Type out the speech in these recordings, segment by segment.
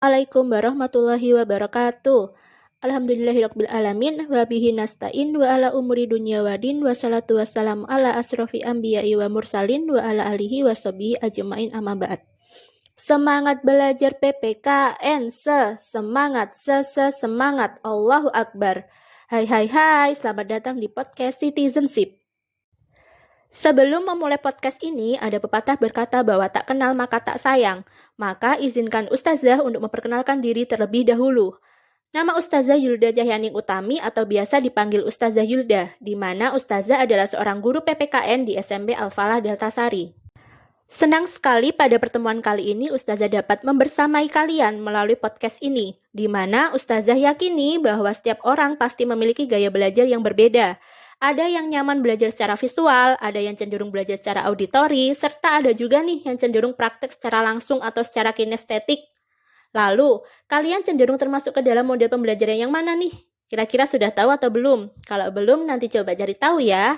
Waalaikumsalam warahmatullahi wabarakatuh. Alhamdulillahirabbil alamin wa bihi nasta'in wa ala umuri dunya wadin wa salatu wassalamu ala asrofi anbiya'i wa mursalin wa ala alihi wa sahbihi ajmain amma ba'd. Semangat belajar PPKN, semangat, Allahu Akbar. Hai, selamat datang di podcast Citizenship. Sebelum memulai podcast ini, ada pepatah berkata bahwa tak kenal maka tak sayang. Maka izinkan Ustazah untuk memperkenalkan diri terlebih dahulu. Nama Ustazah Yulda Cahyaning Utami atau biasa dipanggil Ustazah Yulda, di mana Ustazah adalah seorang guru PPKN di SMP Al-Falah Deltasari. Senang sekali pada pertemuan kali ini Ustazah dapat membersamai kalian melalui podcast ini, di mana Ustazah yakini bahwa setiap orang pasti memiliki gaya belajar yang berbeda. Ada yang nyaman belajar secara visual, ada yang cenderung belajar secara auditori, serta ada juga nih yang cenderung praktek secara langsung atau secara kinestetik. Lalu, kalian cenderung termasuk ke dalam model pembelajaran yang mana nih? Kira-kira sudah tahu atau belum? Kalau belum, nanti coba cari tahu ya.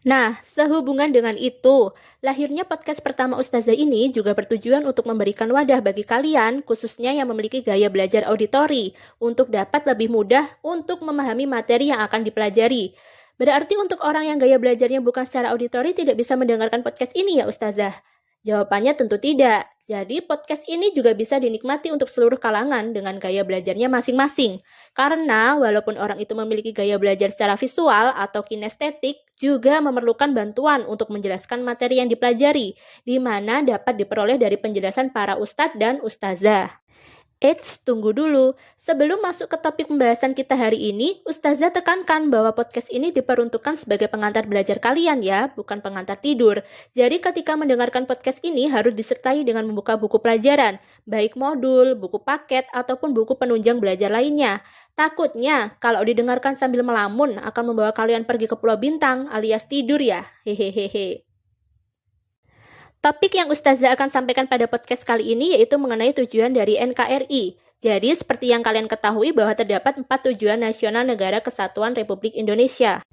Nah, sehubungan dengan itu, lahirnya podcast pertama Ustazah ini juga bertujuan untuk memberikan wadah bagi kalian, khususnya yang memiliki gaya belajar auditori, untuk dapat lebih mudah untuk memahami materi yang akan dipelajari. Berarti untuk orang yang gaya belajarnya bukan secara auditori tidak bisa mendengarkan podcast ini ya Ustazah? Jawabannya tentu tidak. Jadi podcast ini juga bisa dinikmati untuk seluruh kalangan dengan gaya belajarnya masing-masing. Karena walaupun orang itu memiliki gaya belajar secara visual atau kinestetik, juga memerlukan bantuan untuk menjelaskan materi yang dipelajari, di mana dapat diperoleh dari penjelasan para ustadz dan ustazah. Eits, tunggu dulu. Sebelum masuk ke topik pembahasan kita hari ini, Ustazah tekankan bahwa podcast ini diperuntukkan sebagai pengantar belajar kalian ya, bukan pengantar tidur. Jadi ketika mendengarkan podcast ini harus disertai dengan membuka buku pelajaran, baik modul, buku paket, ataupun buku penunjang belajar lainnya. Takutnya, kalau didengarkan sambil melamun akan membawa kalian pergi ke Pulau Bintang alias tidur ya. Hehehehe. Topik yang Ustazah akan sampaikan pada podcast kali ini yaitu mengenai tujuan dari NKRI. Jadi, seperti yang kalian ketahui bahwa terdapat 4 tujuan nasional Negara Kesatuan Republik Indonesia.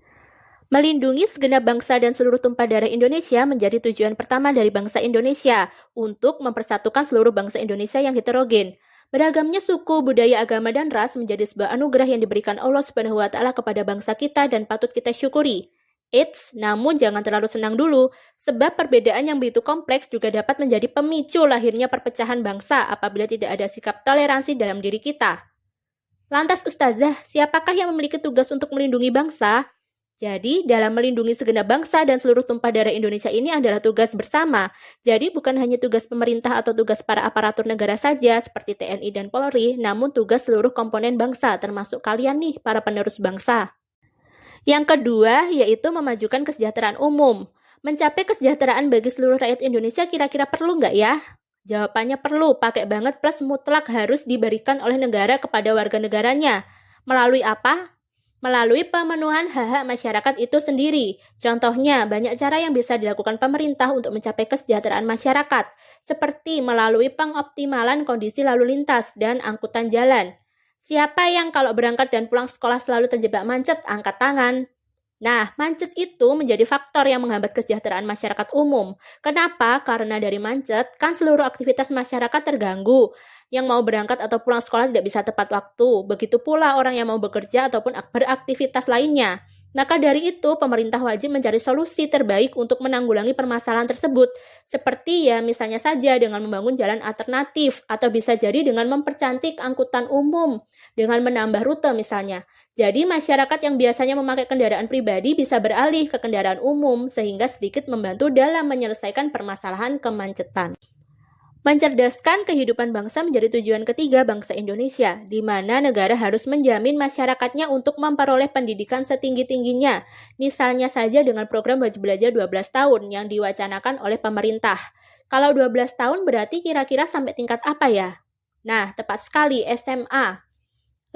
Melindungi segenap bangsa dan seluruh tumpah darah Indonesia menjadi tujuan pertama dari bangsa Indonesia untuk mempersatukan seluruh bangsa Indonesia yang heterogen. Beragamnya suku, budaya, agama, dan ras menjadi sebuah anugerah yang diberikan Allah Subhanahu wa Ta'ala kepada bangsa kita dan patut kita syukuri. Eits, namun jangan terlalu senang dulu, sebab perbedaan yang begitu kompleks juga dapat menjadi pemicu lahirnya perpecahan bangsa apabila tidak ada sikap toleransi dalam diri kita. Lantas Ustazah, siapakah yang memiliki tugas untuk melindungi bangsa? Jadi, dalam melindungi segenap bangsa dan seluruh tumpah darah Indonesia ini adalah tugas bersama. Jadi, bukan hanya tugas pemerintah atau tugas para aparatur negara saja seperti TNI dan Polri, namun tugas seluruh komponen bangsa, termasuk kalian nih, para penerus bangsa. Yang kedua, yaitu memajukan kesejahteraan umum. Mencapai kesejahteraan bagi seluruh rakyat Indonesia kira-kira perlu nggak ya? Jawabannya perlu, pakai banget plus mutlak harus diberikan oleh negara kepada warga negaranya. Melalui apa? Melalui pemenuhan hak-hak masyarakat itu sendiri. Contohnya, banyak cara yang bisa dilakukan pemerintah untuk mencapai kesejahteraan masyarakat, seperti melalui pengoptimalan kondisi lalu lintas dan angkutan jalan. Siapa yang kalau berangkat dan pulang sekolah selalu terjebak macet, angkat tangan. Nah, macet itu menjadi faktor yang menghambat kesejahteraan masyarakat umum. Kenapa? Karena dari macet, kan seluruh aktivitas masyarakat terganggu. Yang mau berangkat atau pulang sekolah tidak bisa tepat waktu. Begitu pula orang yang mau bekerja ataupun beraktivitas lainnya. Maka dari itu, pemerintah wajib mencari solusi terbaik untuk menanggulangi permasalahan tersebut. Seperti ya misalnya saja dengan membangun jalan alternatif, atau bisa jadi dengan mempercantik angkutan umum, dengan menambah rute misalnya. Jadi masyarakat yang biasanya memakai kendaraan pribadi bisa beralih ke kendaraan umum, sehingga sedikit membantu dalam menyelesaikan permasalahan kemacetan. Mencerdaskan kehidupan bangsa menjadi tujuan ketiga bangsa Indonesia, di mana negara harus menjamin masyarakatnya untuk memperoleh pendidikan setinggi-tingginya, misalnya saja dengan program wajib belajar 12 tahun yang diwacanakan oleh pemerintah. Kalau 12 tahun berarti kira-kira sampai tingkat apa ya? Nah, tepat sekali, SMA.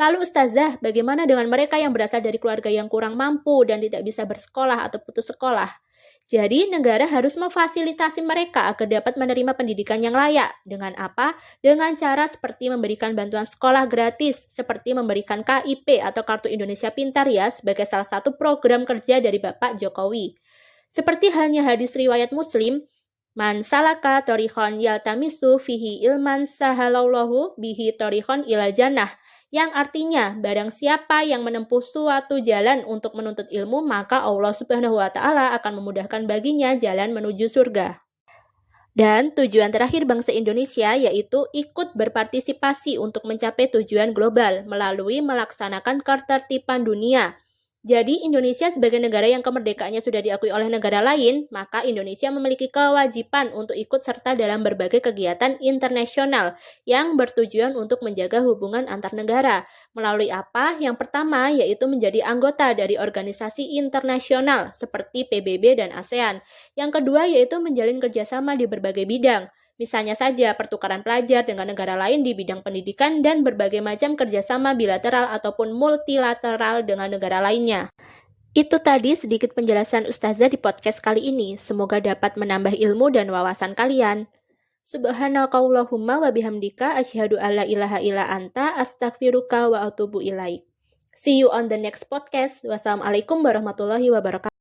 Lalu Ustazah, bagaimana dengan mereka yang berasal dari keluarga yang kurang mampu dan tidak bisa bersekolah atau putus sekolah? Jadi, negara harus memfasilitasi mereka agar dapat menerima pendidikan yang layak. Dengan apa? Dengan cara seperti memberikan bantuan sekolah gratis, seperti memberikan KIP atau Kartu Indonesia Pintar ya, sebagai salah satu program kerja dari Bapak Jokowi. Seperti halnya hadis riwayat Muslim, Man salaka thoriqan yaltamisu fihi ilman sahalallahu bihi thoriqan ilal jannah, yang artinya barang siapa yang menempuh suatu jalan untuk menuntut ilmu, maka Allah Subhanahu wa taala akan memudahkan baginya jalan menuju surga. Dan tujuan terakhir bangsa Indonesia yaitu ikut berpartisipasi untuk mencapai tujuan global melalui melaksanakan ketertiban dunia. Jadi Indonesia sebagai negara yang kemerdekaannya sudah diakui oleh negara lain, maka Indonesia memiliki kewajiban untuk ikut serta dalam berbagai kegiatan internasional yang bertujuan untuk menjaga hubungan antar negara. Melalui apa? Yang pertama yaitu menjadi anggota dari organisasi internasional seperti PBB dan ASEAN. Yang kedua yaitu menjalin kerjasama di berbagai bidang. Misalnya saja pertukaran pelajar dengan negara lain di bidang pendidikan dan berbagai macam kerjasama bilateral ataupun multilateral dengan negara lainnya. Itu tadi sedikit penjelasan Ustazah di podcast kali ini. Semoga dapat menambah ilmu dan wawasan kalian. Subhanakallahumma wa bihamdika asyhadu alla ilaha illa anta astaghfiruka wa atubu ilaik. See you on the next podcast. Wassalamualaikum warahmatullahi wabarakatuh.